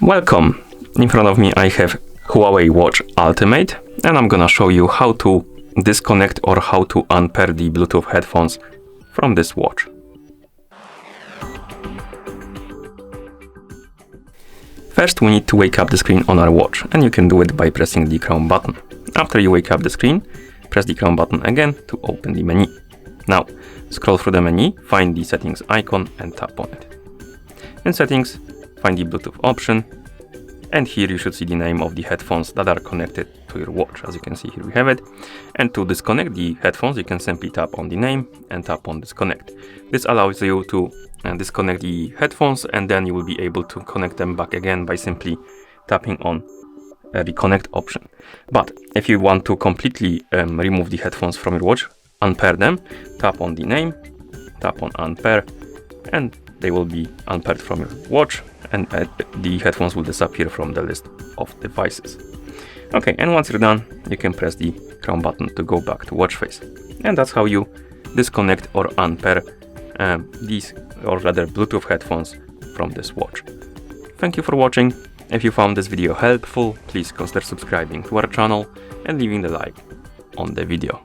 Welcome! In front of me I have Huawei Watch Ultimate, and I'm gonna show you how to disconnect or how to unpair the Bluetooth headphones from this watch. First we need to wake up the screen on our watch, and you can do it by pressing the crown button. After you wake up the screen, press the crown button again to open the menu. Now scroll through the menu, find the settings icon and tap on it. In settings, find the Bluetooth option, and here you should see the name of the headphones that are connected to your watch. As you can see, here we have it. And to disconnect the headphones, you can simply tap on the name and tap on disconnect. This allows you to disconnect the headphones, and then you will be able to connect them back again by simply tapping on the connect option. But if you want to completely remove the headphones from your watch, unpair them, tap on the name, tap on unpair, and they will be unpaired from your watch, and the headphones will disappear from the list of devices. Okay, and once you're done, you can press the crown button to go back to watch face. And that's how you disconnect or unpair these, or rather Bluetooth headphones from this watch. Thank you for watching. If you found this video helpful, please consider subscribing to our channel and leaving the like on the video.